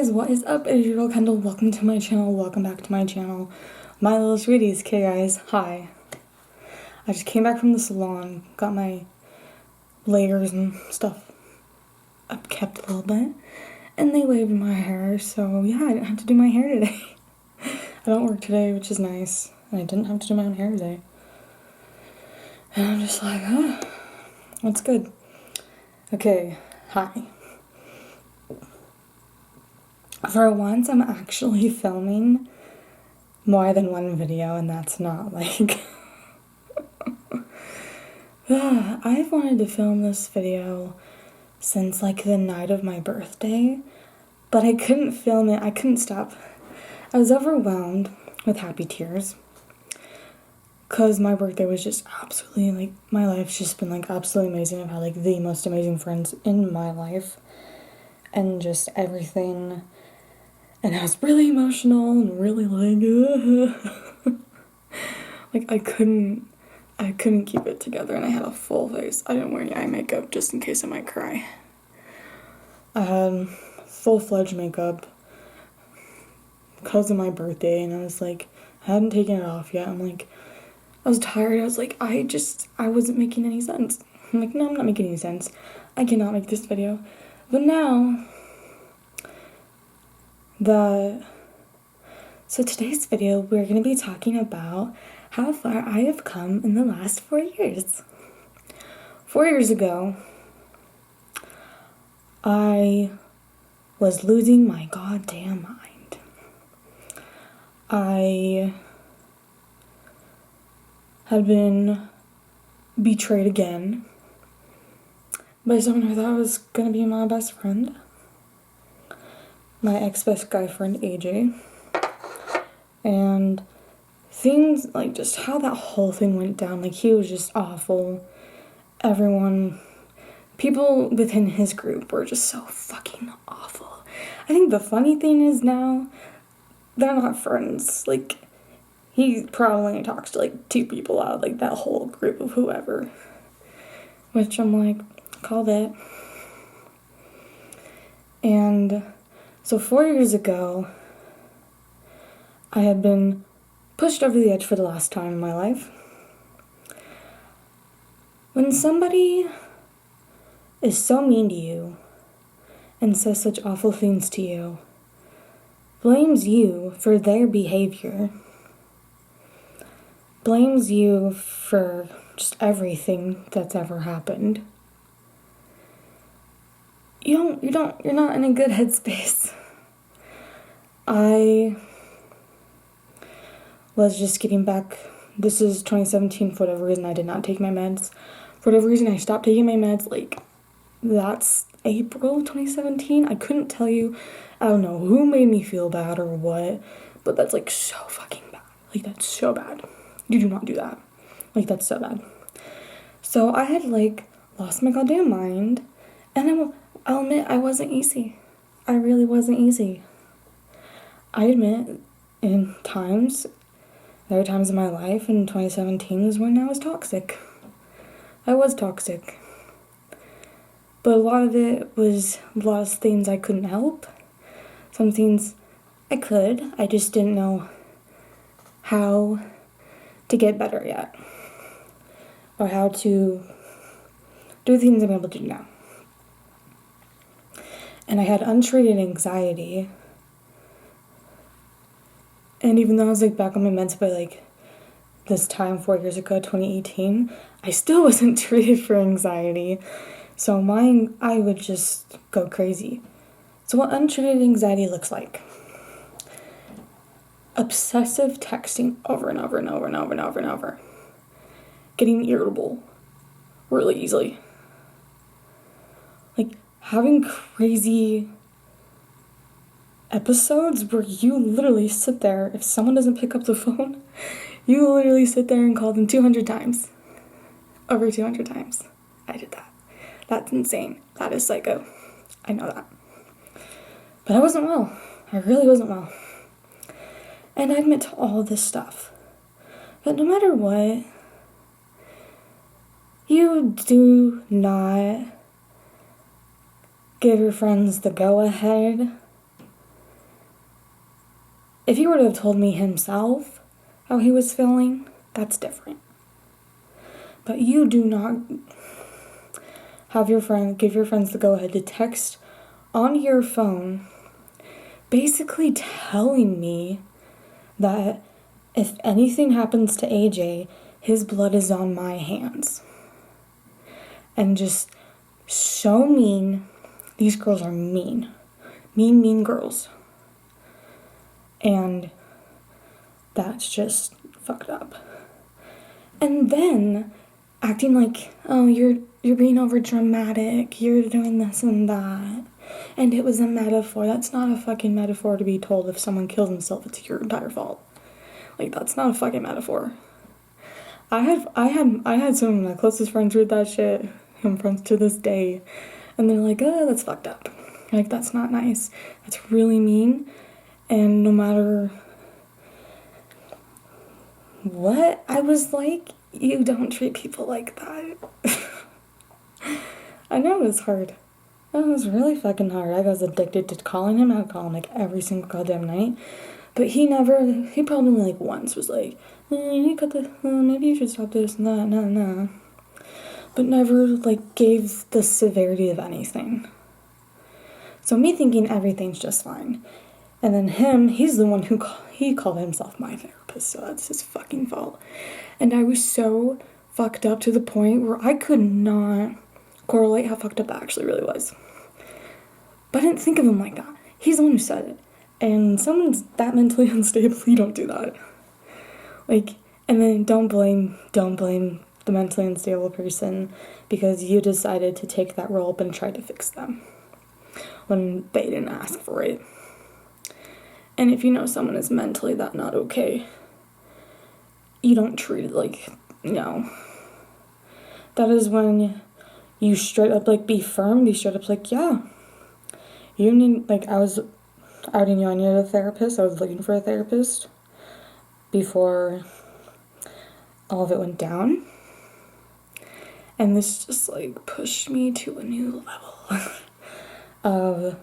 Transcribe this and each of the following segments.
guys, what is up? It's your girl Kendall. Welcome to my channel. Welcome back to my channel. My little sweeties. Okay guys, hi. I just came back from the salon, got my layers and stuff upkept a little bit, and they waved my hair, so yeah, I didn't have to do my hair today. I don't work today, which is nice, and I didn't have to do my own hair today. And I'm just like, that's good. Okay, hi. For once, I'm actually filming more than one video, and that's not like... I've wanted to film this video since like the night of my birthday, but I couldn't film it. I couldn't stop. I was overwhelmed with happy tears because my birthday was just absolutely, like, my life's just been like absolutely amazing. I've had like the most amazing friends in my life and just everything. And I was really emotional and really like, like I couldn't keep it together, and I had a full face. I didn't wear any eye makeup just in case I might cry. I had full-fledged makeup because of my birthday, and I was like, I hadn't taken it off yet. I'm like, I was tired. I was like, I wasn't making any sense. I'm like, no, I'm not making any sense. I cannot make this video. But now so today's video, we're going to be talking about how far I have come in the last 4 years. 4 years ago, I was losing my goddamn mind. I had been betrayed again by someone who thought was going to be my best friend. My ex-best guy friend, AJ. And things, like, just how that whole thing went down, like, he was just awful. People within his group were just so fucking awful. I think the funny thing is now, they're not friends. Like, he probably talks to, like, 2 people out of, like, that whole group of whoever. Which I'm like, called it. And so 4 years ago, I had been pushed over the edge for the last time in my life. When somebody is so mean to you and says such awful things to you, blames you for their behavior, blames you for just everything that's ever happened, you're not in a good headspace. I was just getting back. This is 2017. For whatever reason, I did not take my meds. For whatever reason, I stopped taking my meds, like, that's April 2017. I couldn't tell you. I don't know who made me feel bad or what, but that's, like, so fucking bad. Like, that's so bad. You do not do that. Like, that's so bad. So I had, like, lost my goddamn mind, and I'll admit I wasn't easy. I really wasn't easy. I admit, there were times in my life in 2017 was when I was toxic. I was toxic. But a lot of it was a lot of things I couldn't help. Some things I could. I just didn't know how to get better yet. Or how to do things I'm able to do now. And I had untreated anxiety. And even though I was, like, back on my meds by, like, this time 4 years ago, 2018, I still wasn't treated for anxiety. So I would just go crazy. So what untreated anxiety looks like: obsessive texting over and over and over and over and over and over. Getting irritable really easily. Like, having crazy episodes where you literally sit there, if someone doesn't pick up the phone, you literally sit there and call them 200 times. Over 200 times. I did that. That's insane. That is psycho. I know that. But I wasn't well. I really wasn't well. And I admit to all this stuff. But no matter what, you do not give your friends the go-ahead If he were to have told me himself how he was feeling, that's different. But you do not give your friends the go-ahead to text on your phone, basically telling me that if anything happens to AJ, his blood is on my hands. And just so mean. These girls are mean. Mean girls. And that's just fucked up. And then acting like, oh, you're being over dramatic, you're doing this and that. And it was a metaphor. That's not a fucking metaphor to be told if someone kills himself, it's your entire fault. Like, that's not a fucking metaphor. I had some of my closest friends read that shit. I'm friends to this day. And they're like, oh, that's fucked up. Like, that's not nice. That's really mean. And no matter what I was like, you don't treat people like that. I know it was hard. It was really fucking hard. I was addicted to calling him. I would call him like every single goddamn night. But he probably like once was like, maybe you should stop this and that, no. But never like gave the severity of anything. So me thinking everything's just fine. And then he's the one he called himself my therapist, so that's his fucking fault. And I was so fucked up to the point where I could not correlate how fucked up that actually really was. But I didn't think of him like that. He's the one who said it. And someone's that mentally unstable, you don't do that. Like, and then don't blame the mentally unstable person because you decided to take that role up and try to fix them when they didn't ask for it. And if you know someone is mentally that not okay, you don't treat it like, no. That is when you straight up, like, be firm, be straight up like, yeah. You need, like, I was outing you, I needed a therapist, I was looking for a therapist before all of it went down. And this just, like, pushed me to a new level of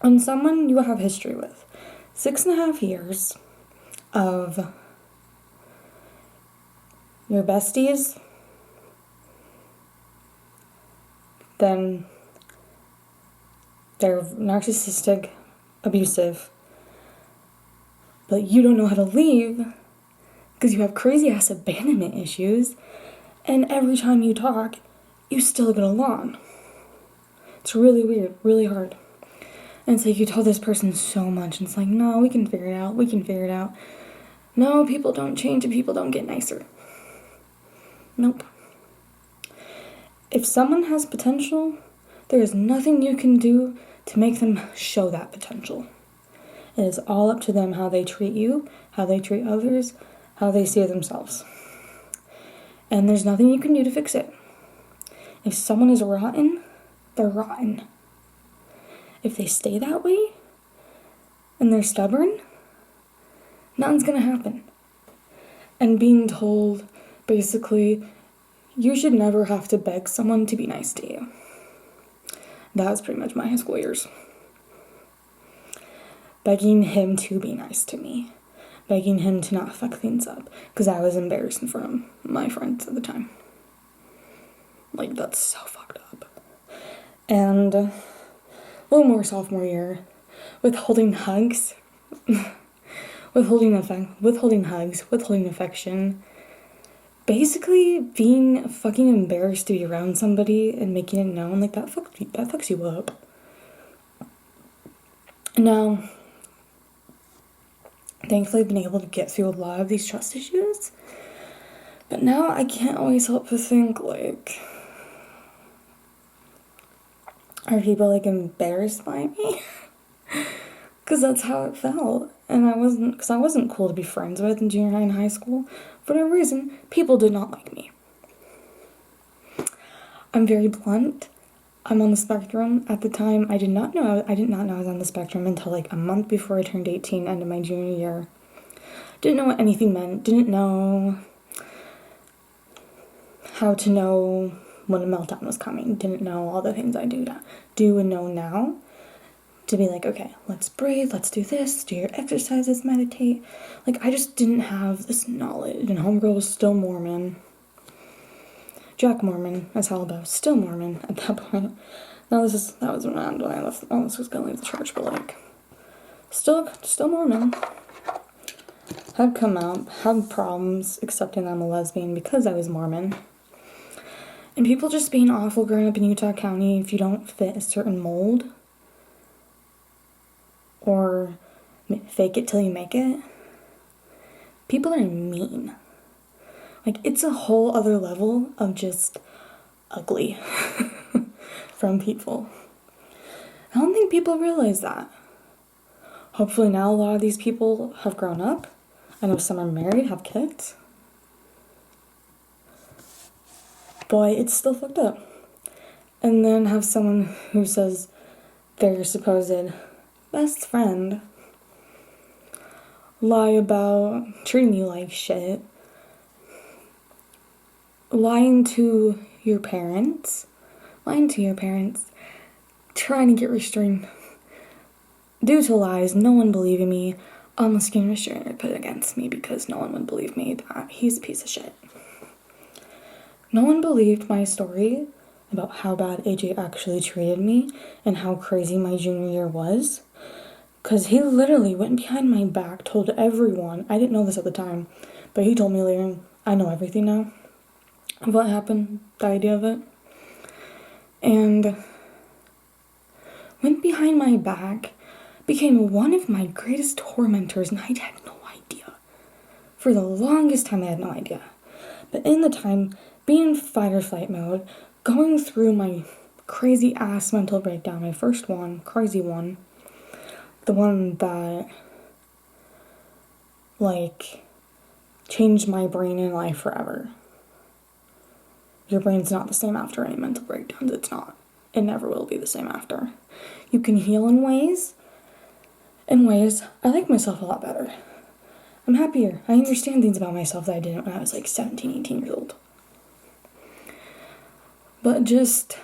on someone you have history with. 6.5 years of your besties, then they're narcissistic, abusive, but you don't know how to leave because you have crazy ass abandonment issues, and every time you talk, you still get along. It's really weird, really hard. And it's like you tell this person so much, and it's like, no, we can figure it out. No, people don't change and people don't get nicer. Nope. If someone has potential, there is nothing you can do to make them show that potential. It is all up to them how they treat you, how they treat others, how they see themselves. And there's nothing you can do to fix it. If someone is rotten, they're rotten. If they stay that way and they're stubborn, nothing's gonna happen. And being told, basically, you should never have to beg someone to be nice to you. That was pretty much my high school years. Begging him to be nice to me. Begging him to not fuck things up. Because I was embarrassed in front of my friends at the time. Like, that's so fucked up. And a little more sophomore year, withholding hugs, withholding hugs, withholding affection, basically being fucking embarrassed to be around somebody and making it known, like, that fucks you up. Now, thankfully I've been able to get through a lot of these trust issues, but now I can't always help but think, like, are people, like, embarrassed by me? Because that's how it felt. And I wasn't cool to be friends with in junior high and high school. For whatever reason, people did not like me. I'm very blunt. I'm on the spectrum. At the time, I did not know I was on the spectrum until, like, a month before I turned 18, end of my junior year. Didn't know what anything meant. Didn't know how to know when a meltdown was coming. Didn't know all the things I do and know now. to be like, okay, let's breathe, let's do this, do your exercises, meditate. Like, I just didn't have this knowledge, and homegirl was still Mormon. Jack Mormon, as hell, but still Mormon at that point. That was when I left. I was gonna leave the church, but like, still Mormon. Had come out, had problems accepting that I'm a lesbian because I was Mormon. And people just being awful growing up in Utah County if you don't fit a certain mold. Or fake it till you make it. People are mean. Like, it's a whole other level of just ugly from people. I don't think people realize that. Hopefully now a lot of these people have grown up. I know some are married, have kids. But it's still fucked up. And then have someone who says they're your supposed best friend lie about treating you like shit. Lying to your parents, trying to get restrained due to lies, no one believing me, almost getting restrained put against me because no one would believe me that he's a piece of shit. No one believed my story about how bad AJ actually treated me and how crazy my junior year was. Because he literally went behind my back, told everyone, I didn't know this at the time, but he told me later, I know everything now of what happened, the idea of it. And went behind my back, became one of my greatest tormentors, and I had no idea. For the longest time, I had no idea. But in the time, being in fight or flight mode, going through my crazy ass mental breakdown, my first one, crazy one, the one that, like, changed my brain and life forever. Your brain's not the same after any mental breakdowns. It's not. It never will be the same after. You can heal in ways. I like myself a lot better. I'm happier. I understand things about myself that I didn't when I was like 17, 18 years old. But just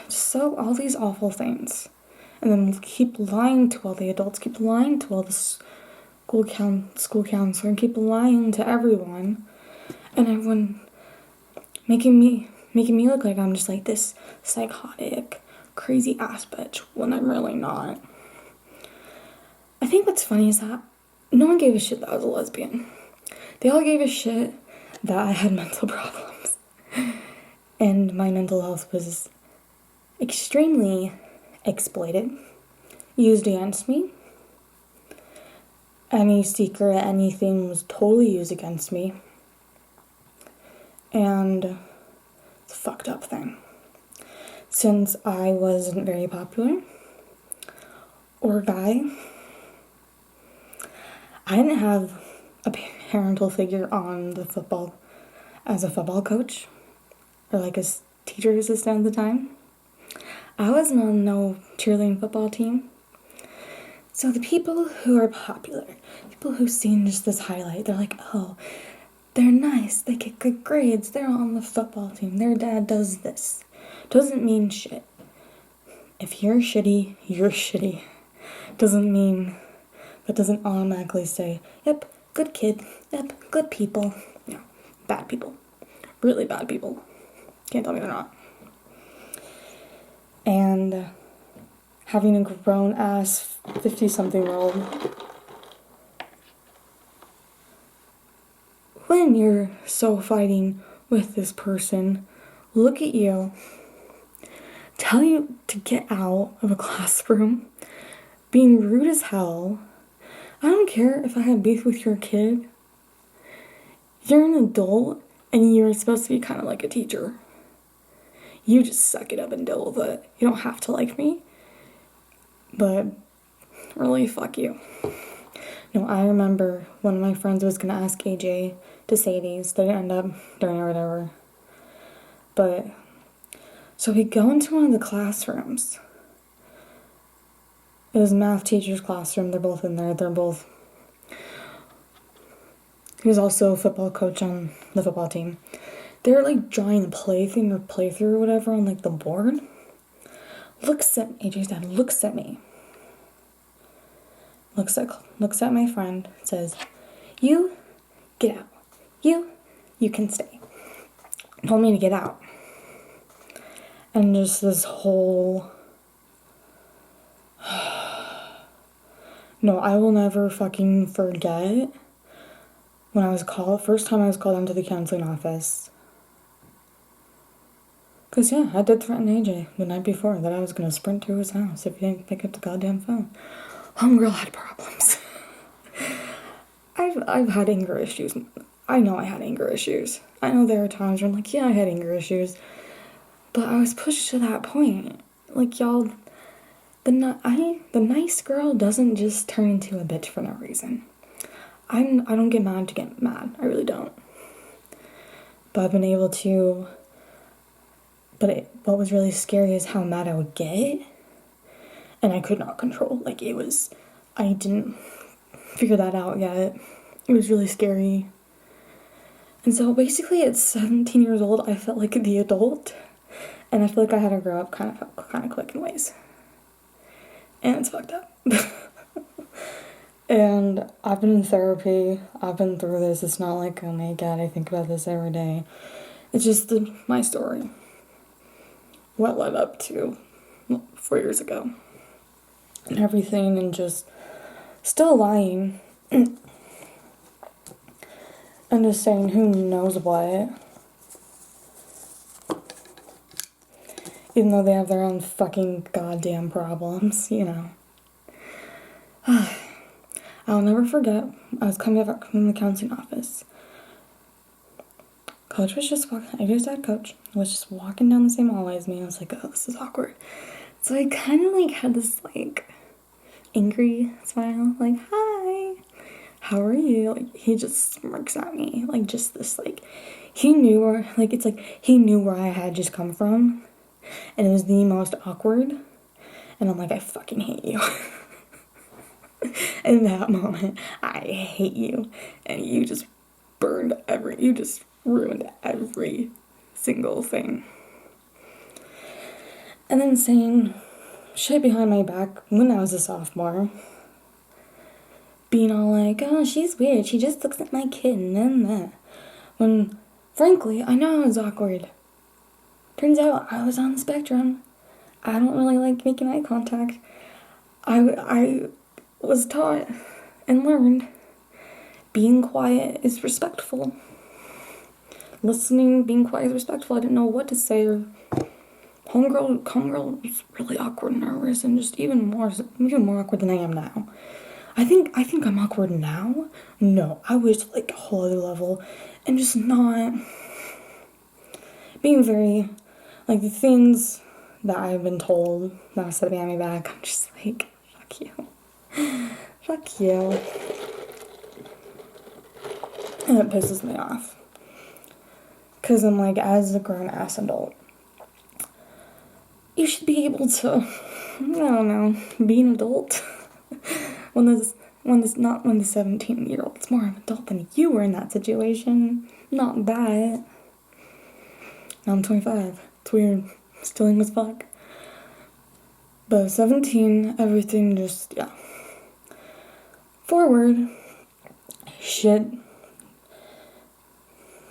so all these awful things. And then keep lying to all the adults, keep lying to all the school counselor, and keep lying to everyone. And everyone making me look like I'm just like this psychotic, crazy ass bitch when I'm really not. I think what's funny is that no one gave a shit that I was a lesbian. They all gave a shit that I had mental problems. And my mental health was extremely exploited, used against me. Any secret, anything was totally used against me. And it's a fucked up thing. Since I wasn't very popular or guy, I didn't have a parental figure on the football, as a football coach, or like a teacher assistant at the time. I wasn't on no cheerleading football team. So the people who are popular, people who've seen just this highlight, they're like, oh, they're nice, they get good grades, they're on the football team, their dad does this. Doesn't mean shit. If you're shitty, you're shitty. That doesn't automatically say, yep, good kid, yep, good people. No, bad people. Really bad people. Can't tell me they're not. And having a grown-ass 50-something-year-old, when you're so fighting with this person, look at you, tell you to get out of a classroom, being rude as hell. I don't care if I have beef with your kid. You're an adult, and you're supposed to be kind of like a teacher. You just suck it up and deal with it. You don't have to like me, but really, fuck you. No, I remember one of my friends was gonna ask AJ to say these. They didn't end up doing it or whatever. But, so we go into one of the classrooms. It was a math teacher's classroom. They're both in there. He was also a football coach on the football team. They were like drawing a playthrough or whatever on like the board. AJ's dad looks at me, looks at my friend, says, "You get out. You can stay." Told me to get out. And just this whole... No, I will never fucking forget when I was first time I was called into the counseling office. Because, yeah, I did threaten AJ the night before that I was going to sprint to his house if he didn't pick up the goddamn phone. Homegirl had problems. I've had anger issues. I know I had anger issues. I know there are times where I'm like, yeah, I had anger issues. But I was pushed to that point. Like, y'all, the nice girl doesn't just turn into a bitch for no reason. I don't get mad to get mad. I really don't. But I've been able to... what was really scary is how mad I would get. And I could not control. Like, I didn't figure that out yet. It was really scary. And so basically at 17 years old, I felt like the adult. And I feel like I had to grow up kind of quick in ways. And it's fucked up. And I've been in therapy. I've been through this. It's not like, oh my god, I think about this every day. It's just my story. What led up to 4 years ago. And everything, and just still lying. And just saying who knows what. Even though they have their own fucking goddamn problems, you know. I'll never forget, I was coming back from the counseling office. Coach was just walking, AJ's dad, Coach, was just walking down the same hallway as me. I was like, oh, this is awkward. So I kind of like had this like angry smile, like, hi, how are you? Like, he just smirks at me, like just this like, he knew where, like it's like he knew where I had just come from, and it was the most awkward. And I'm like, I fucking hate you. In that moment, I hate you, and you just ruined every single thing. And then saying shit behind my back when I was a sophomore. Being all like, oh, she's weird, she just looks at my kid and then that. When, frankly, I know I was awkward. Turns out I was on the spectrum. I don't really like making eye contact. I was taught and learned being quiet is respectful. Listening, being quiet is respectful. I didn't know what to say. Or homegirl was really awkward and nervous, and just even more awkward than I am now. I think I'm awkward now. No, I was like a whole other level, and just not being very, like, the things that I've been told that I said behind my back. I'm just like, fuck you. Fuck you. And it pisses me off. Because I'm like, as a grown-ass adult, you should be able to, I don't know, be an adult. when the 17-year-old's more of an adult than you were in that situation. Not that. Now I'm 25. It's weird. Still young as fuck. But 17, everything just, yeah. Forward, shit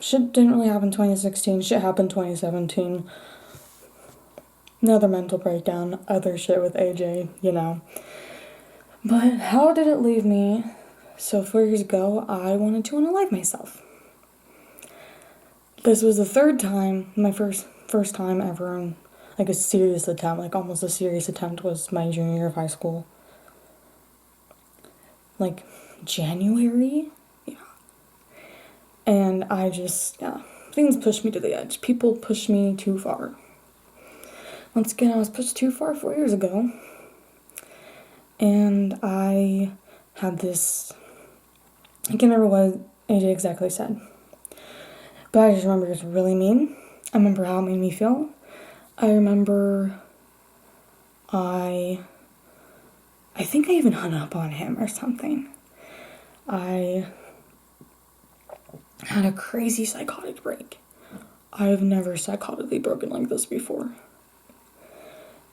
didn't really happen 2016. Shit happened 2017. Another mental breakdown. Other shit with AJ, you know. But how did it leave me? So 4 years ago, I wanted to unalive myself. This was the third time, my first time ever in, like, a serious attempt, like, almost a serious attempt was my junior year of high school. Like, January? Yeah. And I just, yeah, things pushed me to the edge. People pushed me too far. Once again, I was pushed too far 4 years ago. And I had this, I can't remember what AJ exactly said. But I just remember it was really mean. I remember how it made me feel. I remember I think I even hung up on him or something. I had a crazy psychotic break. I've never psychotically broken like this before.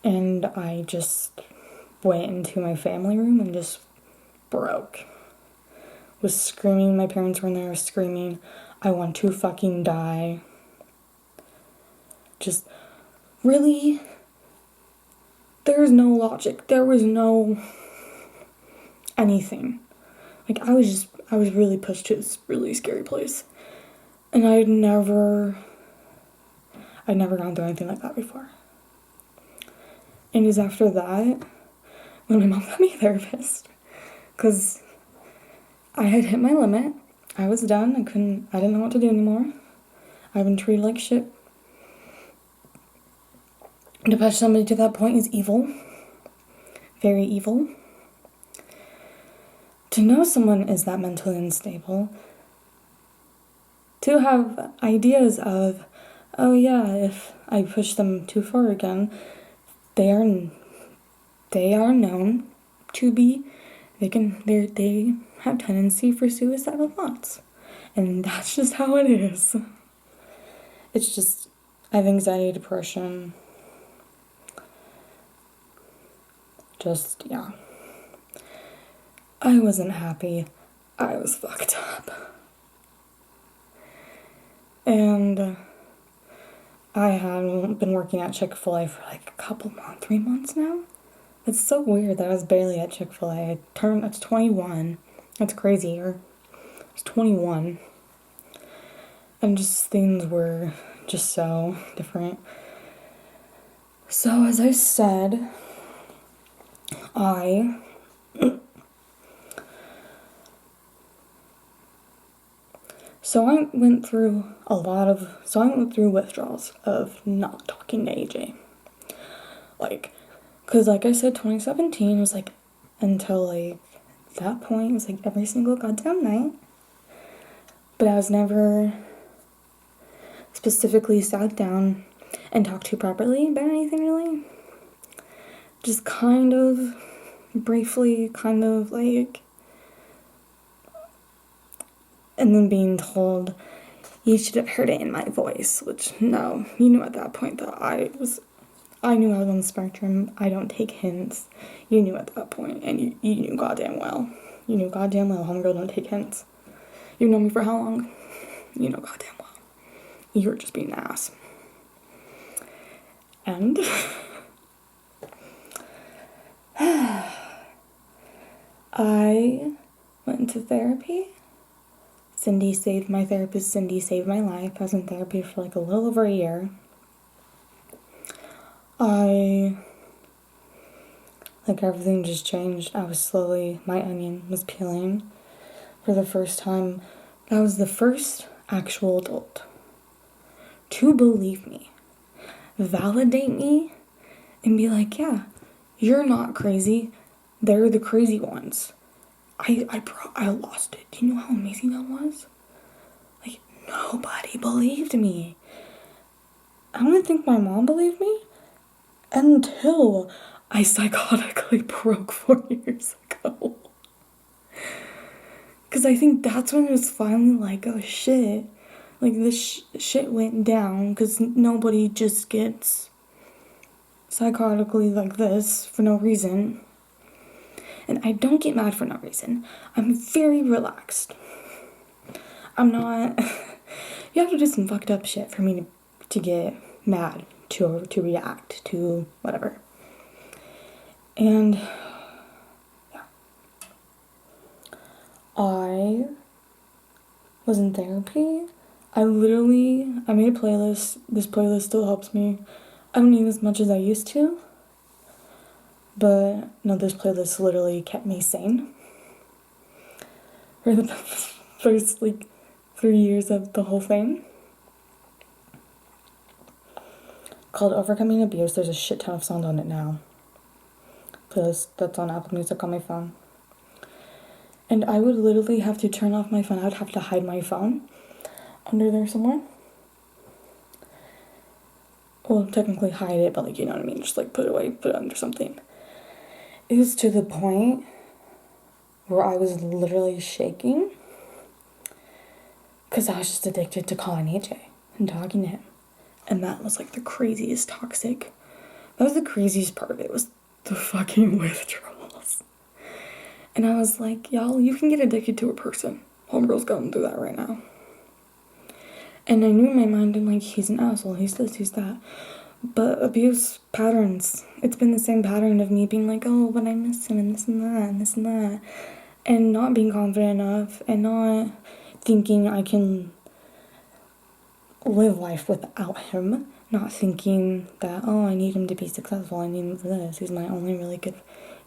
And I just went into my family room and just broke. Was screaming, my parents were in there screaming, I want to fucking die. Just, really? There's no logic. There was no anything. Like, I was really pushed to this really scary place. And I'd never gone through anything like that before. And it was after that when my mom got me a therapist. Because I had hit my limit. I was done. I didn't know what to do anymore. I've been treated like shit. To push somebody to that point is evil. Very evil. To know someone is that mentally unstable, to have ideas of, oh yeah, if I push them too far again, they are known to be, they have tendency for suicidal thoughts. And that's just how it is. It's just, I have anxiety, depression. Just, yeah. I wasn't happy. I was fucked up. And I had been working at Chick-fil-A for like a couple months, 3 months now. It's so weird that I was barely at Chick-fil-A. That's 21. That's crazy. I was 21. And just things were just so different. So as I said, I went through withdrawals of not talking to AJ. Like, cause like I said, 2017 was like, until like that point, it was like every single goddamn night. But I was never specifically sat down and talked to properly about anything really. Just kind of briefly, kind of like, and then being told, you should have heard it in my voice, which, no, you knew at that point that I knew I was on the spectrum. I don't take hints. You knew at that point, and you knew goddamn well. You knew goddamn well, homegirl don't take hints. You know me for how long? You know goddamn well. You were just being an ass. And I went into therapy. My therapist Cindy saved my life. I was in therapy for like a little over a year. Everything just changed. My onion was peeling for the first time. I was the first actual adult to believe me, validate me, and be like, yeah, you're not crazy. They're the crazy ones. I lost it. Do you know how amazing that was? Like, nobody believed me. I don't think my mom believed me until I psychotically broke 4 years ago. Because I think that's when it was finally like, oh shit. Like, this shit went down, because nobody just gets psychotically like this for no reason. And I don't get mad for no reason. I'm very relaxed. I'm not... You have to do some fucked up shit for me to get mad, to react, to whatever. And... yeah. I was in therapy. I made a playlist. This playlist still helps me. I don't need as much as I used to. But no, this playlist literally kept me sane for the first 3 years of the whole thing. Called Overcoming Abuse. There's a shit ton of songs on it now. Playlist that's on Apple Music on my phone. And I would literally have to turn off my phone. I would have to hide my phone under there somewhere. Well, technically hide it, but you know what I mean? Just put it away, put it under something. It was to the point where I was literally shaking because I was just addicted to calling AJ and talking to him. And that was the craziest toxic That was the craziest part of it, was the fucking withdrawals. And I was like, y'all, you can get addicted to a person. Homegirl's going through that right now. And I knew in my mind, I'm like, he's an asshole, he's this, he's that. But abuse patterns, it's been the same pattern of me being like, oh, but I miss him, and this and that, and this and that. And not being confident enough, and not thinking I can live life without him. Not thinking that, oh, I need him to be successful, I need him for this. He's my only really good,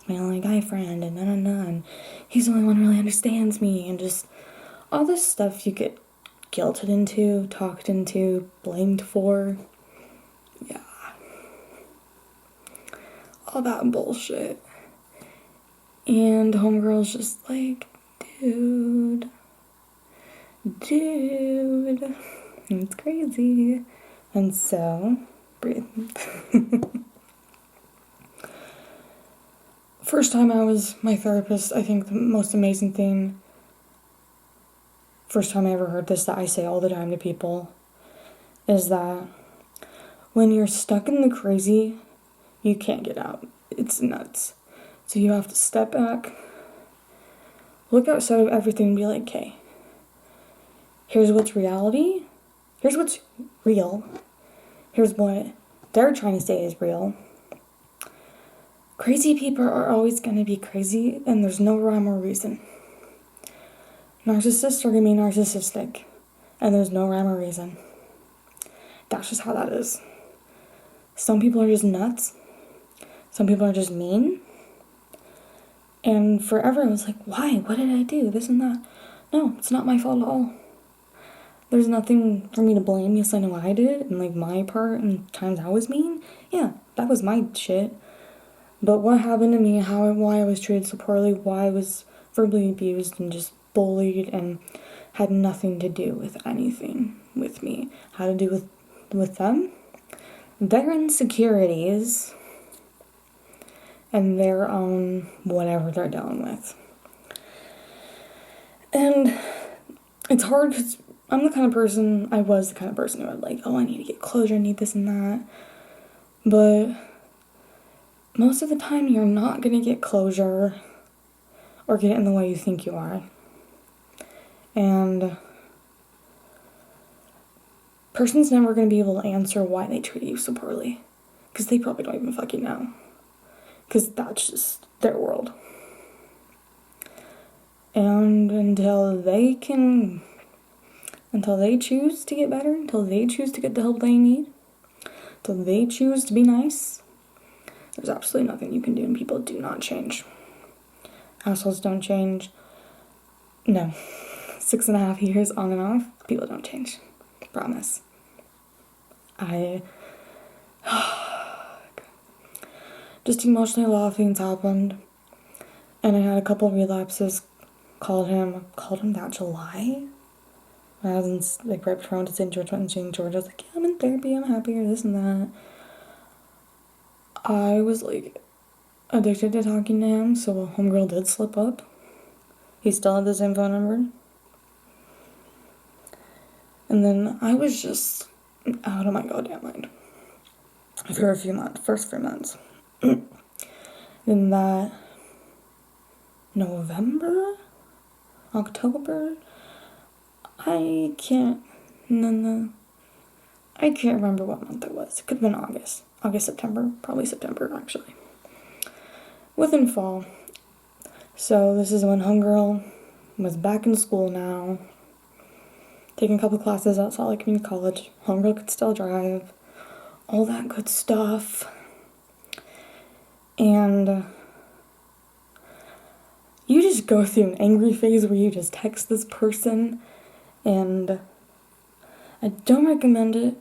my only guy friend, and and he's the only one who really understands me, and just all this stuff you get guilted into, talked into, blamed for. Yeah. All that bullshit. And homegirl's just like, dude. It's crazy. And so, breathe. First time I was my therapist, I think the most amazing thing, first time I ever heard this that I say all the time to people, is that when you're stuck in the crazy, you can't get out. It's nuts. So you have to step back, look outside of everything and be like, okay, here's what's reality, here's what's real, here's what they're trying to say is real. Crazy people are always going to be crazy, and there's no rhyme or reason. Narcissists are going to be narcissistic, and there's no rhyme or reason. That's just how that is. Some people are just nuts. Some people are just mean. And forever I was like, why? What did I do? This and that. No, it's not my fault at all. There's nothing for me to blame. Yes, I know I did, and like my part, and times I was mean. Yeah, that was my shit. But what happened to me, why I was treated so poorly, why I was verbally abused and just bullied, and had nothing to do with anything with me. Had to do with them, their insecurities, and their own whatever they're dealing with. And it's hard because I was the kind of person who would like, oh, I need to get closure, I need this and that. But most of the time you're not going to get closure or get it in the way you think you are. And person's never going to be able to answer why they treat you so poorly, because they probably don't even fucking know, because that's just their world. And until they choose to get better, until they choose to get the help they need, until they choose to be nice, there's absolutely nothing you can do, and people do not change. Assholes don't change. No. 6.5 years on and off, people don't change. Promise. Just emotionally, a lot of things happened, and I had a couple of relapses. Called him that July. I was in, like, right before I went to St. George, went in St. George. I was like, yeah, I'm in therapy, I'm happier, this and that. I was, like, addicted to talking to him, so a homegirl did slip up. He still had the same phone number. And then I was just out of my goddamn mind for a few months, first 3 months. In that November, October, I can't remember what month it was. It could have been August, September, probably September actually. Within fall. So this is when homegirl was back in school now, taking a couple classes at Salt Lake Community College. Homegirl could still drive, all that good stuff. And you just go through an angry phase where you just text this person, and I don't recommend it,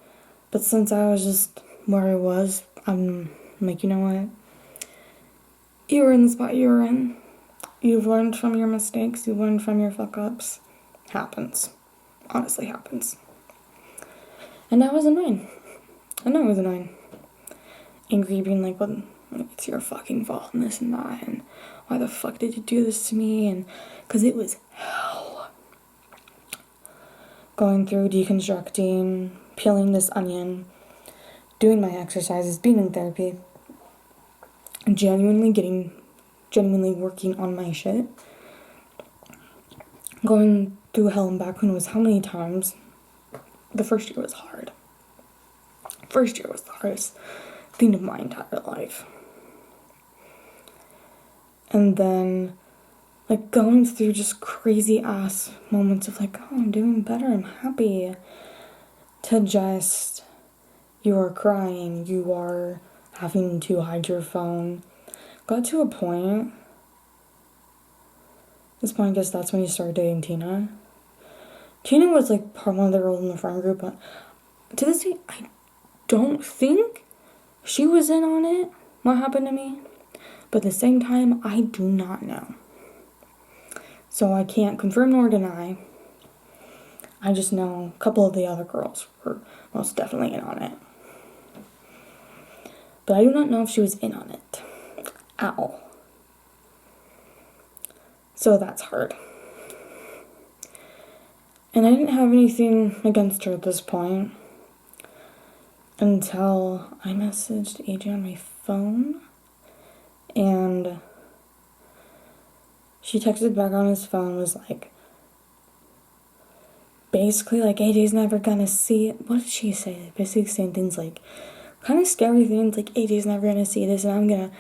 but since I was just where I was, I'm like, you know what? You were in the spot you were in. You've learned from your mistakes. You've learned from your fuck-ups. Happens. Honestly happens. And I was annoying. I know I was annoying. Angry, being like, well, it's your fucking fault and this and that, and why the fuck did you do this to me? And because it was hell. Going through deconstructing, peeling this onion, doing my exercises, being in therapy, genuinely working on my shit. Going through hell and back when was how many times? The first year was hard. First year was the hardest thing of my entire life. And then, like, going through just crazy ass moments of like, oh, I'm doing better, I'm happy, to just, you are crying, you are having to hide your phone. Got to a point, I guess that's when you started dating Tina. Tina was like one of the girls in the friend group, but to this day, I don't think she was in on it, what happened to me. But at the same time, I do not know. So I can't confirm nor deny. I just know a couple of the other girls were most definitely in on it. But I do not know if she was in on it at all. So that's hard. And I didn't have anything against her at this point until I messaged AJ on my phone. And she texted back on his phone, was like, basically like, AJ's never gonna see it. What did she say? Basically saying things like, kind of scary things like, AJ's never gonna see this and I'm gonna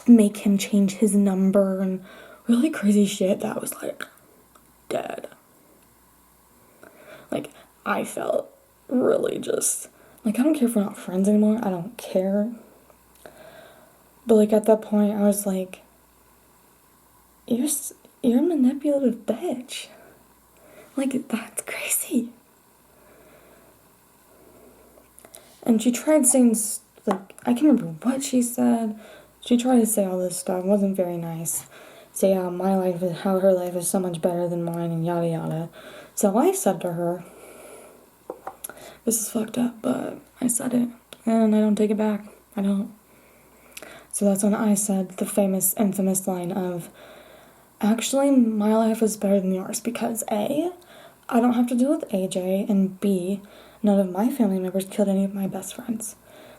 make him change his number and really crazy shit that was like, dead. Like, I felt really just, like, I don't care if we're not friends anymore, I don't care. But like at that point, I was like, you're a manipulative bitch. Like, that's crazy. And she tried saying, like, I can't remember what she said. She tried to say all this stuff. It wasn't very nice. Say how how her life is so much better than mine and yada yada. So I said to her, this is fucked up, but I said it. And I don't take it back. I don't. So that's when I said the famous, infamous line of, actually, my life is better than yours because A, I don't have to deal with AJ, and B, none of my family members killed any of my best friends.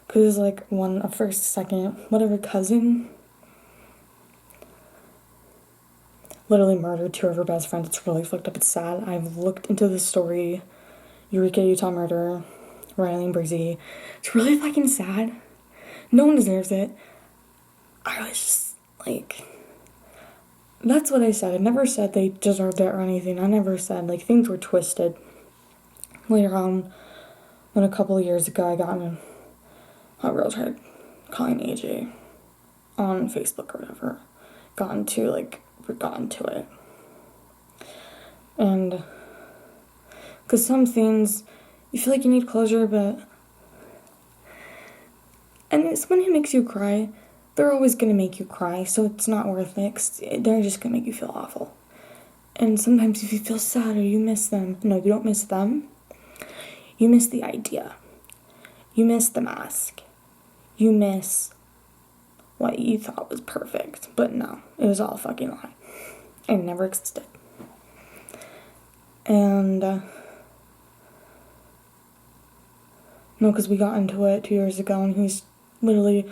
Because, like, a first, second, whatever cousin literally murdered two of her best friends. It's really fucked up. It's sad. I've looked into the story. Eureka, Utah murder. Riley and Breezy. It's really fucking sad. No one deserves it. I was just, like, that's what I said. I never said they deserved it or anything. I never said, like, things were twisted. Later on, when a couple of years ago I got in a hot girl tried calling AJ on Facebook or whatever. Got into it. And, because some things, you feel like you need closure, but, and it's someone who makes you cry, they're always going to make you cry, so it's not worth it, 'cause they're just going to make you feel awful. And sometimes if you feel sad or you miss them, no, you don't miss them, you miss the idea. You miss the mask. You miss what you thought was perfect, but no, it was all a fucking lie. It never existed. And, no, because we got into it 2 years ago, and he's literally,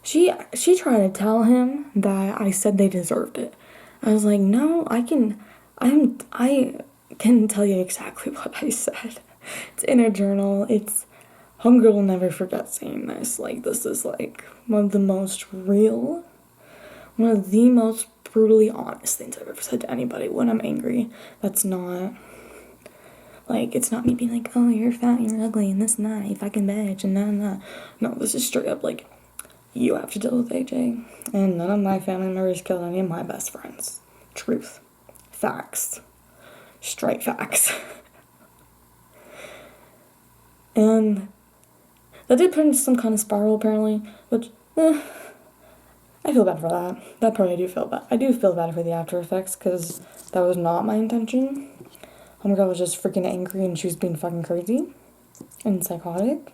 she tried to tell him that I said they deserved it. I was like, no, I can tell you exactly what I said. It's in a journal. It's, homegirl will never forget saying this. Like, this is, like, one of the most real, one of the most brutally honest things I've ever said to anybody when I'm angry. That's not, like, it's not me being like, oh, you're fat, you're ugly, and this and that, you fucking bitch, and that. No, this is straight up, like, you have to deal with AJ. And none of my family members killed any of my best friends. Truth. Facts. Straight facts. And that did put into some kind of spiral, apparently, which, I feel bad for that. That part I do feel bad. I do feel bad for the after effects, because that was not my intention. Homegirl was just freaking angry, and she was being fucking crazy and psychotic.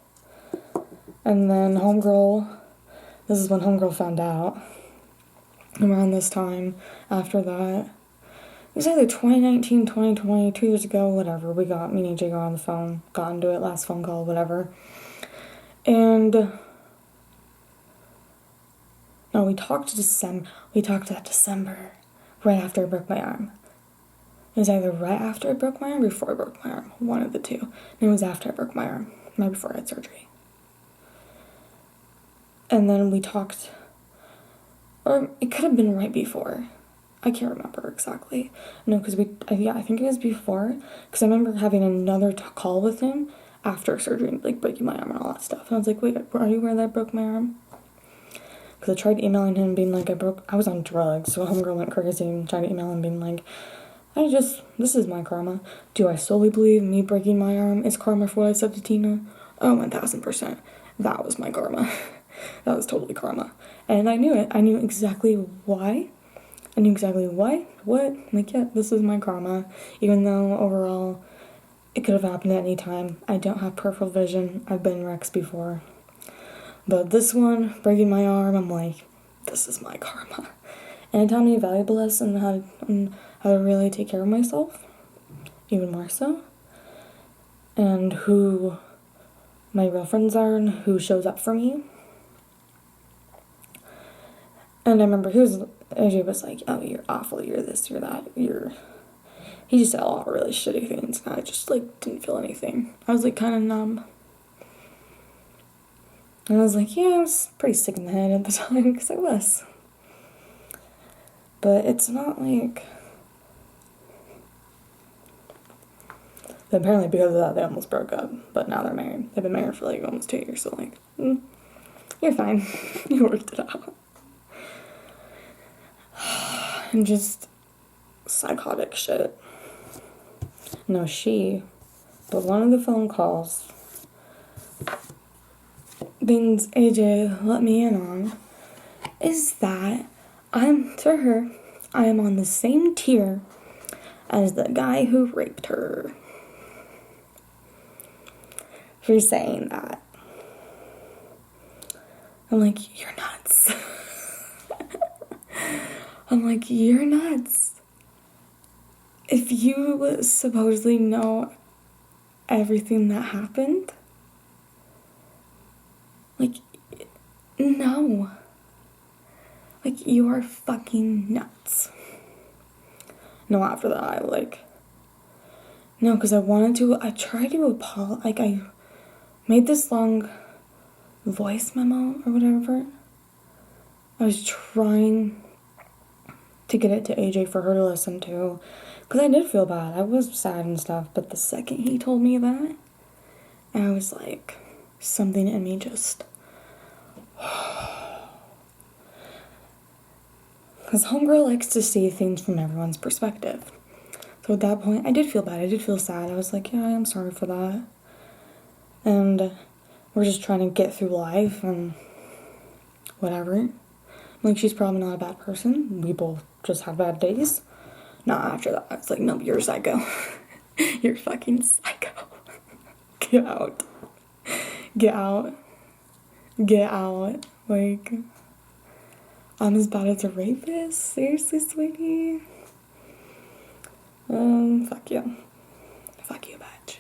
And then this is when homegirl found out. Around this time, after that, it was either 2019, 2020, 2 years ago, whatever. Me and AJ got on the phone, got into it, last phone call, whatever. And Oh, we talked that December, right after I broke my arm. It was either right after I broke my arm or before I broke my arm. One of the two. And it was after I broke my arm. Right before I had surgery. And then we talked, or it could have been right before. I can't remember exactly. No, because I think it was before. Because I remember having another call with him after surgery, like breaking my arm and all that stuff. And I was like, wait, are you aware that I broke my arm? Because I tried emailing him being like, I was on drugs. So homegirl went crazy and tried to email him being like, this is my karma. Do I solely believe me breaking my arm is karma for what I said to Tina? Oh, 1000%. That was my karma. That was totally karma. And I knew it. I knew exactly why. I knew exactly why, what. Like, yeah, this is my karma. Even though overall it could have happened at any time. I don't have peripheral vision. I've been wrecks before. But this one, breaking my arm, I'm like, this is my karma. And it taught me a valuable lesson on how to really take care of myself, even more so, and who my real friends are and who shows up for me. And I remember AJ was like, oh, you're awful, you're this, you're that, he just said all really shitty things, and I just, like, didn't feel anything. I was, like, kind of numb. And I was like, yeah, I was pretty sick in the head at the time, because I was. But it's not like... Apparently because of that, they almost broke up. But now they're married. They've been married for, like, almost 2 years, so, like, you're fine. You worked it out. And just psychotic shit. No, but one of the phone calls things AJ let me in on is that I am on the same tier as the guy who raped her. For saying that. I'm like, you're nuts. I'm like, you're nuts. If you supposedly know everything that happened, like, no. Like, you are fucking nuts. No, after that, no, because I tried to apologize, like, I made this long voice memo or whatever. I was trying to get it to AJ for her to listen to, because I did feel bad. I was sad and stuff, but the second he told me that, I was like, something in me just... Because homegirl likes to see things from everyone's perspective. So at that point, I did feel bad. I did feel sad. I was like, yeah, I'm sorry for that. And we're just trying to get through life and whatever. Like, she's probably not a bad person. We both just have bad days. Not after that. It's like, no, you're psycho. You're fucking psycho. Get out. Get out. Get out. Like, I'm as bad as a rapist? Seriously, sweetie? Fuck you. Fuck you, bitch.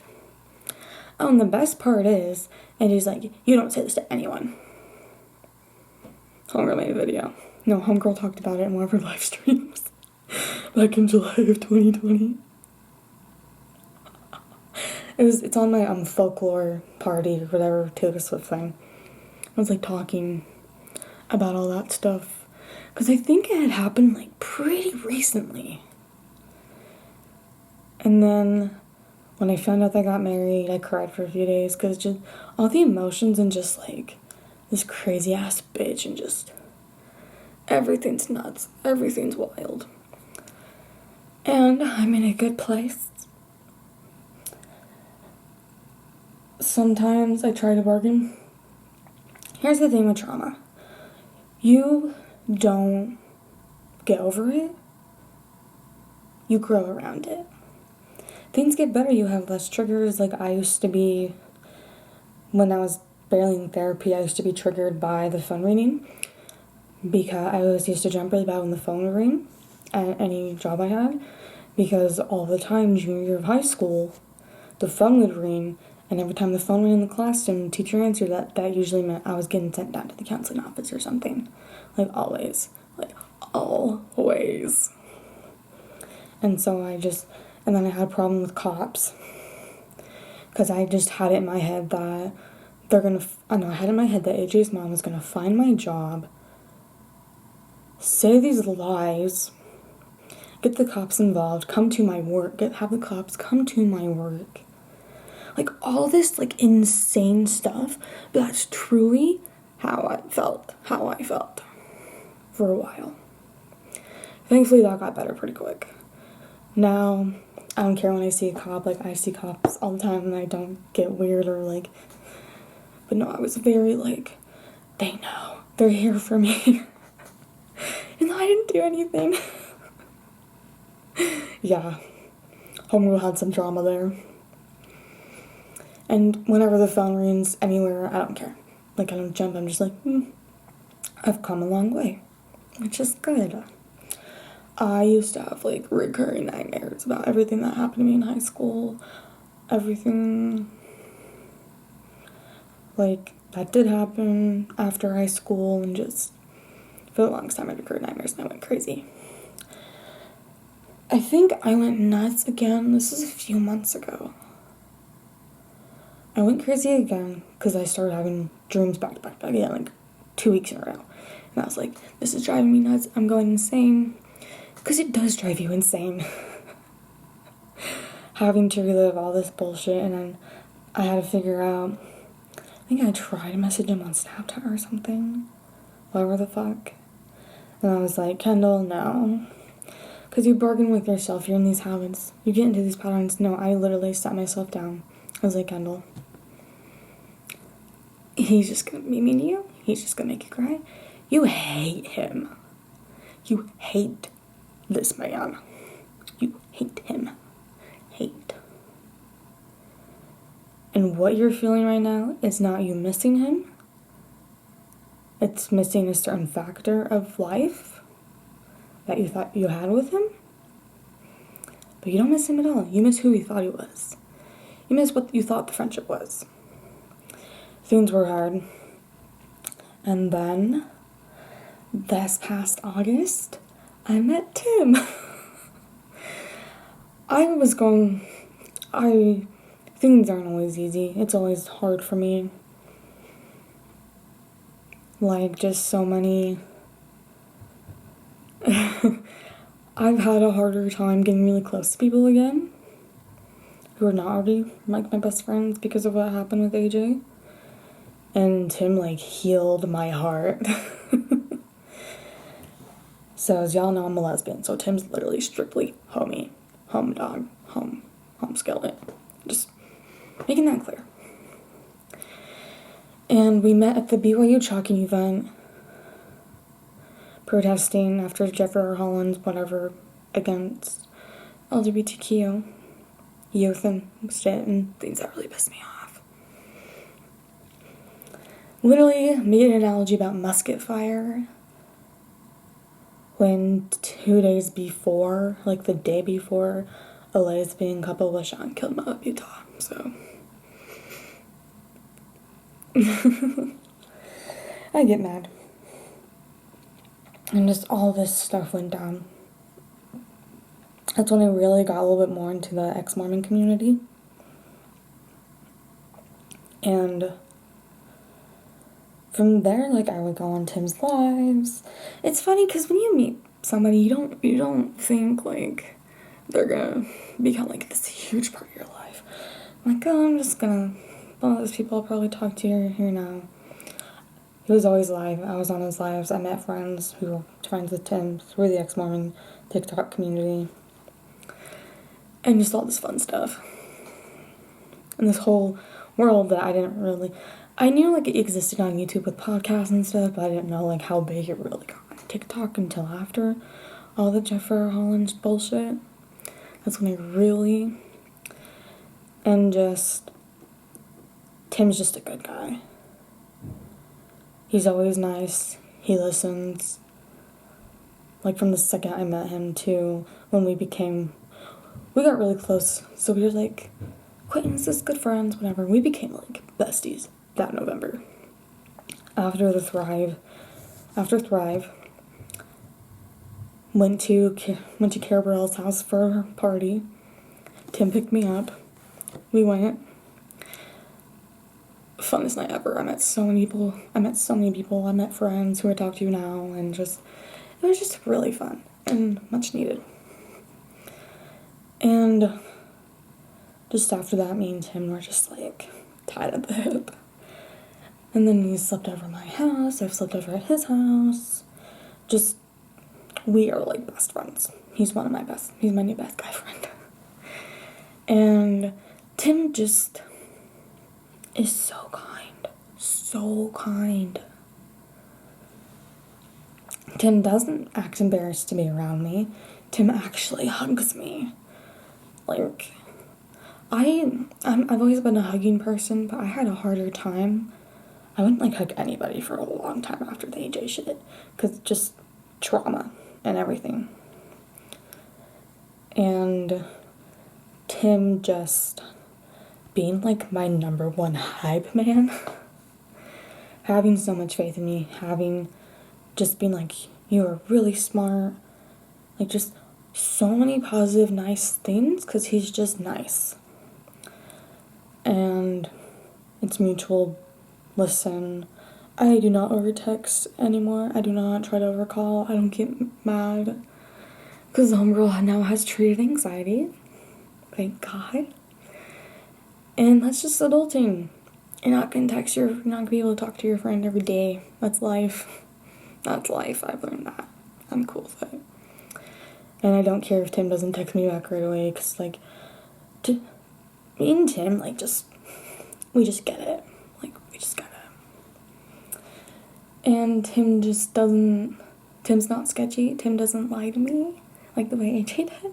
Oh, and the best part is, and he's like, you don't say this to anyone. Homegirl made a video. No, homegirl talked about it in one of her live streams. Back in July of 2020. It's on my folklore party or whatever Taylor Swift thing. I was like talking about all that stuff. Because I think it had happened like pretty recently. And then when I found out they got married, I cried for a few days. Because just all the emotions and just like this crazy ass bitch and just everything's nuts. Everything's wild. And I'm in a good place. Sometimes I try to bargain. Here's the thing with trauma. You don't get over it. You grow around it. Things get better. You have less triggers. Like I used to be, when I was barely in therapy, I used to be triggered by the phone ringing. Because I always used to jump really bad when the phone would ring at any job I had. Because all the time, junior year of high school, the phone would ring And every time the phone rang in the classroom, the teacher answered that usually meant I was getting sent down to the counseling office or something. Like, always. Like, always. And so and then I had a problem with cops. Because I just had it in my head that I had in my head that AJ's mom was gonna find my job, say these lies, get the cops involved, come to my work, have the cops come to my work. Like, all this, like, insane stuff, but that's truly how I felt for a while. Thankfully, that got better pretty quick. Now, I don't care when I see a cop. Like, I see cops all the time and I don't get weird or, like... But no, I was very, like, they know. They're here for me. And I didn't do anything. Yeah. Homegirl had some drama there. And whenever the phone rings anywhere, I don't care. Like, I don't jump. I'm just like, I've come a long way. Which is good. I used to have, like, recurring nightmares about everything that happened to me in high school. Everything, like, that did happen after high school, and just, for the longest time, I had recurring nightmares, and I went crazy. I think I went nuts again. This was a few months ago. I went crazy again, because I started having dreams back to back again, like, 2 weeks in a row. And I was like, this is driving me nuts. I'm going insane. Because it does drive you insane. Having to relive all this bullshit, and then I had to figure out, I think I tried to message him on Snapchat or something. Whatever the fuck. And I was like, Kendyl, no. Because you bargain with yourself. You're in these habits. You get into these patterns. No, I literally sat myself down. I was like, Kendyl, he's just going to be mean to you. He's just going to make you cry. You hate him. You hate this man. You hate him. Hate. And what you're feeling right now is not you missing him. It's missing a certain factor of life that you thought you had with him. But you don't miss him at all. You miss who you thought he was. You miss what you thought the friendship was. Things were hard. And then, this past August, I met Tim. Things aren't always easy. It's always hard for me. Like, just so many... I've had a harder time getting really close to people again, who are not already, like, my best friends because of what happened with AJ. And Tim, like, healed my heart. So, as y'all know, I'm a lesbian, so Tim's literally strictly homie. Home dog. Home skillet. Just making that clear. And we met at the BYU chalking event, protesting after Jeffrey Holland's whatever against LGBTQ youth and shit, and things that really pissed me off. Literally made an analogy about musket fire when 2 days before, like the day before, a lesbian couple was shot and killed in Moab, Utah. So I get mad. And just all this stuff went down. That's when I really got a little bit more into the ex-Mormon community. And from there, like, I would go on Tim's lives. It's funny because when you meet somebody, you don't think, like, they're gonna become, like, this huge part of your life. I'm like, oh, I'm just gonna... One of those people I'll probably talk to here now. He was always live. I was on his lives. I met friends who were friends with Tim through the ex-Mormon TikTok community. And just all this fun stuff. And this whole world that I didn't really... I knew, like, it existed on YouTube with podcasts and stuff, but I didn't know, like, how big it really got on TikTok until after all the Jeffrey Holland's bullshit. That's when I really... And just... Tim's just a good guy. He's always nice. He listens. Like, from the second I met him to when we got really close. So we were, like, acquaintances, good friends, whatever. We became, like, besties that November. After Thrive, went to Carabrell's house for a party. Tim picked me up. We went. Funnest night ever. I met so many people. I met friends who I talk to now, and it was just really fun and much needed. And just after that, me and Tim were just, like, tied at the hip. And then he slept over at my house. I've slept over at his house. We are, like, best friends. He's my new best guy friend. And Tim just is so kind. So kind. Tim doesn't act embarrassed to be around me. Tim actually hugs me. Like, I've always been a hugging person, but I had a harder time. I wouldn't, like, hug anybody for a long time after the AJ shit, because just trauma and everything. And Tim just being, like, my number one hype man, having so much faith in me, just being like, you are really smart, like, just so many positive, nice things, because he's just nice. And it's mutual. Listen, I do not over-text anymore. I do not try to overcall. I don't get mad. Because homegirl now has treated anxiety. Thank God. And that's just adulting. You're not going to be able to talk to your friend every day. That's life. That's life. I've learned that. I'm cool with it. And I don't care if Tim doesn't text me back right away. Because, like, me and Tim, like, we just get it. Like, we just get it. And Tim's not sketchy. Tim doesn't lie to me like the way AJ did.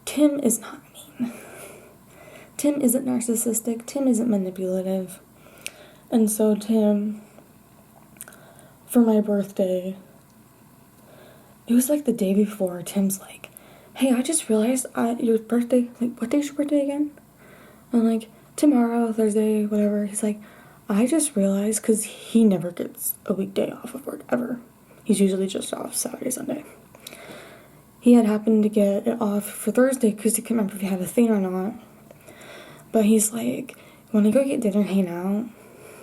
Tim is not mean. Tim isn't narcissistic. Tim isn't manipulative. And so Tim, for my birthday, it was like the day before, Tim's like, hey, I just realized your birthday, like, what day's your birthday again? I'm like, tomorrow, Thursday, whatever. He's like, I just realized, because he never gets a weekday off of work, ever. He's usually just off Saturday, Sunday. He had happened to get it off for Thursday, because he couldn't remember if he had a thing or not. But he's like, want to go get dinner, hang out,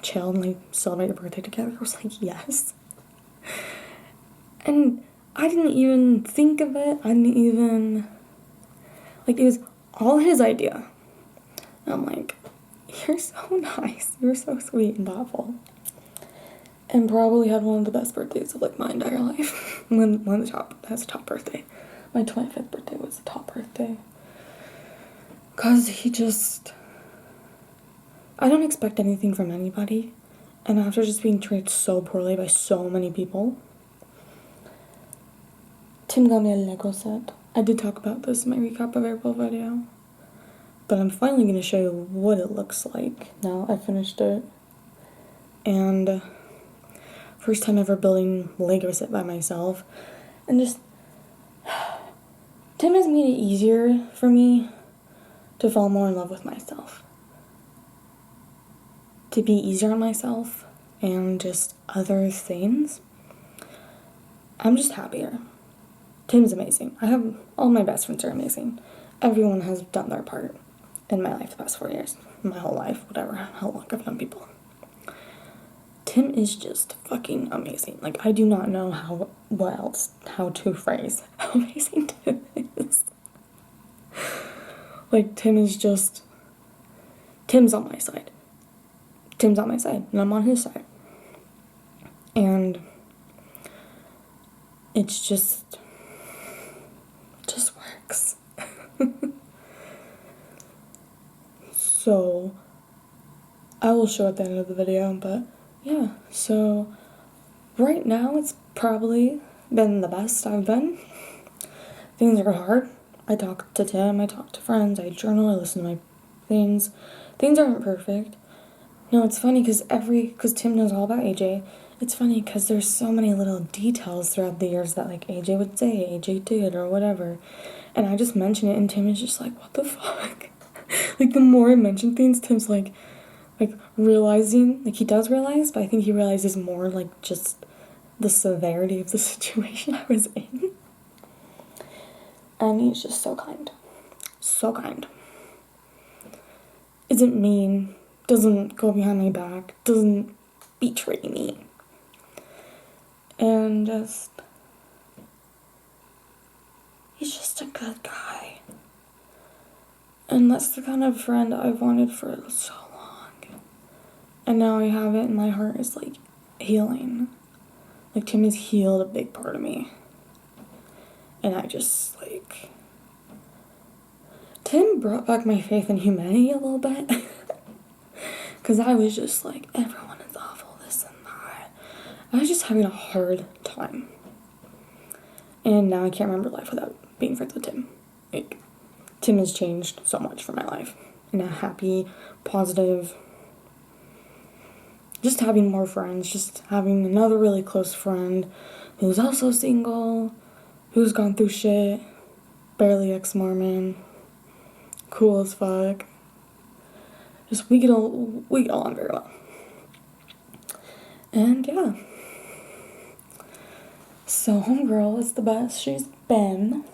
chill, and, like, celebrate your birthday together? I was like, yes. And I didn't even think of it. It was all his idea. And I'm like, you're so nice. You're so sweet and thoughtful. And probably had one of the best birthdays of, like, my entire life. That's a top birthday. My 25th birthday was a top birthday. Because I don't expect anything from anybody. And after just being treated so poorly by so many people, Tim got me a Lego set. I did talk about this in my recap of April video. But I'm finally going to show you what it looks like now I finished it. And first time ever building Lego set by myself. And just, Tim has made it easier for me to fall more in love with myself. To be easier on myself and just other things. I'm just happier. Tim's amazing. All my best friends are amazing. Everyone has done their part in my life the past 4 years. My whole life, whatever, how long I've known people. Tim is just fucking amazing. Like, I do not know how to phrase how amazing Tim is. Like, Tim's on my side. Tim's on my side, and I'm on his side. And it's just works. So, I will show at the end of the video, but yeah, so right now it's probably been the best I've been. Things are hard. I talk to Tim, I talk to friends, I journal, I listen to my things. Things aren't perfect. No, it's funny because Tim knows all about AJ, it's funny because there's so many little details throughout the years that like AJ would say, AJ did, or whatever. And I just mention it, and Tim is just like, what the fuck? Like, the more I mention things, Tim's like realizing, like, he does realize, but I think he realizes more, like, just the severity of the situation I was in. And he's just so kind. So kind. Isn't mean, doesn't go behind my back, doesn't betray me. And he's just a good guy. And that's the kind of friend I've wanted for so long. And now I have it, and my heart is, like, healing. Like, Tim has healed a big part of me. And I just, like... Tim brought back my faith in humanity a little bit. Because I was just like, everyone is awful, this and that. I was just having a hard time. And now I can't remember life without being friends with Tim. Like, Tim has changed so much for my life. In a happy, positive... Just having more friends. Just having another really close friend who's also single, who's gone through shit, barely ex-Mormon, cool as fuck. Just, we get along very well. And yeah. So, homegirl is the best she's been.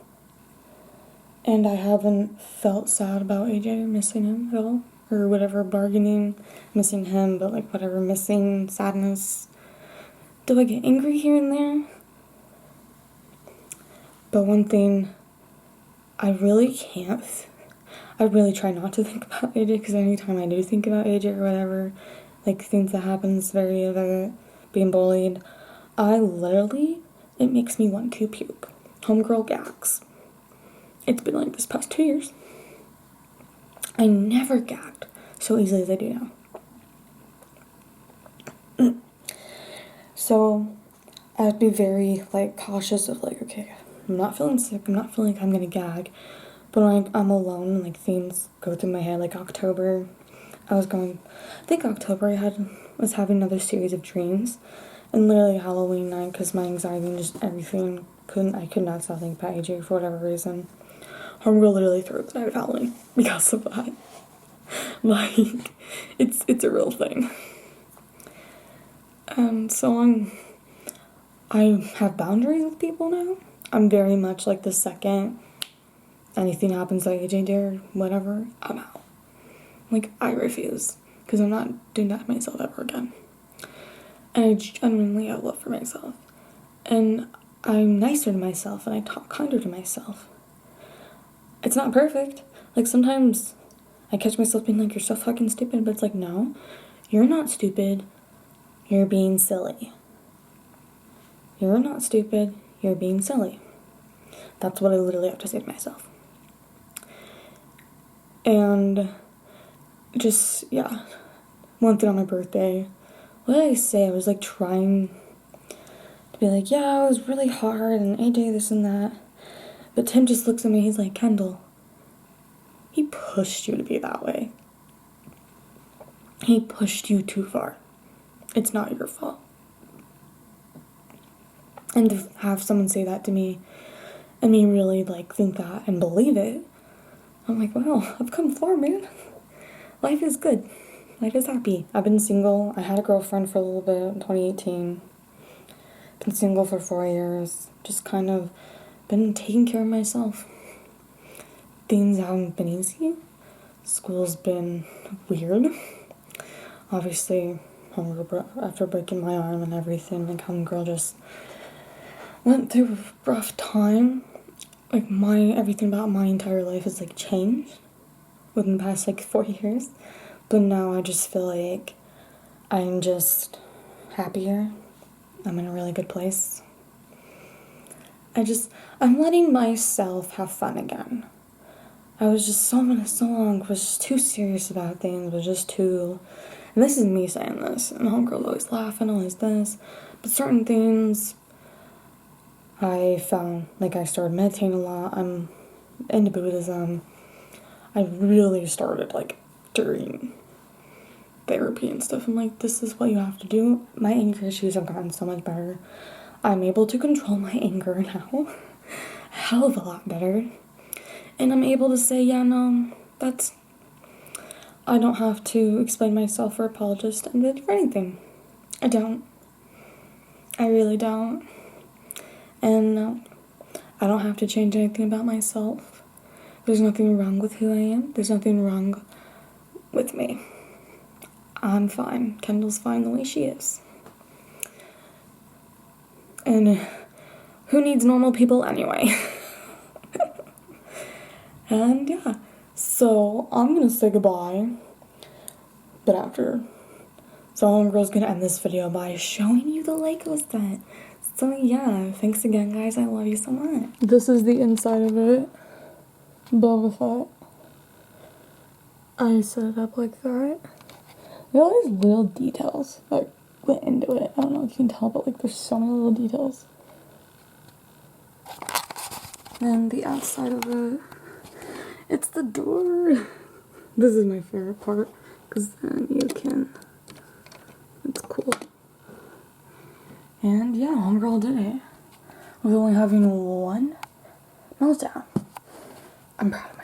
And I haven't felt sad about AJ or missing him at all. Or whatever, bargaining, missing him, but like whatever, missing, sadness. Do I get angry here and there? But one thing, I really try not to think about AJ, because anytime I do think about AJ or whatever, like things that happens, very other, being bullied, it makes me want to puke. Homegirl gags. It's been like this past 2 years. I never gagged so easily as I do now. So, I'd be very, like, cautious of, like, okay, I'm not feeling sick, I'm not feeling like I'm gonna gag, but when I'm alone and, like, things go through my head, like October, I think October I was having another series of dreams, and literally Halloween night, because my anxiety and just everything, I could not stop thinking about AJ for whatever reason. Homegirl literally threw the night of Halloween because of that. Like, it's a real thing. And so I have boundaries with people now. I'm very much like the second anything happens like AJ did or whatever, I'm out. Like, I refuse, because I'm not doing that to myself ever again. And I genuinely have love for myself. And I'm nicer to myself, and I talk kinder to myself. It's not perfect. Like, sometimes I catch myself being like, you're so fucking stupid, but it's like, no, you're not stupid, you're being silly. You're not stupid, you're being silly. That's what I literally have to say to myself. And just, yeah, one thing on my birthday, what did I say? I was like trying to be like, yeah, it was really hard, and AJ this and that. But Tim just looks at me, he's like, Kendyl, he pushed you to be that way. He pushed you too far. It's not your fault. And to have someone say that to me, and me really, like, think that and believe it, I'm like, wow, I've come far, man. Life is good. Life is happy. I've been single. I had a girlfriend for a little bit in 2018. Been single for 4 years. Just kind of been taking care of myself. Things haven't been easy. School's been weird. Obviously, after breaking my arm and everything, like, homegirl just went through a rough time. Like, everything about my entire life has, like, changed within the past, like, 4 years. But now I just feel like I'm just happier. I'm in a really good place. I'm letting myself have fun again. I was just so long, was just too serious about things, was just too, and this is me saying this, and homegirl always laughing, always this, but certain things, I found, like, I started meditating a lot, I'm into Buddhism, I really started, like, during therapy and stuff. I'm like, this is what you have to do. My anger issues have gotten so much better. I'm able to control my anger now. Hell of a lot better. And I'm able to say, yeah, no, I don't have to explain myself or apologize to anybody for anything. I don't. I really don't. And I don't have to change anything about myself. There's nothing wrong with who I am. There's nothing wrong with me. I'm fine. Kendall's fine the way she is. And who needs normal people anyway? And yeah, so I'm gonna say goodbye. But after, so Homegirl's gonna end this video by showing you the Lego set. So yeah, thanks again, guys. I love you so much. This is the inside of it. Boba Fett. I set it up like that. There are all these little details that went into it. I don't know if you can tell, but like there's so many little details. And the outside of it, it's the door. This is my favorite part, because then you can, it's cool. And yeah, Homegirl did it. With only having one meltdown. I'm proud of myself.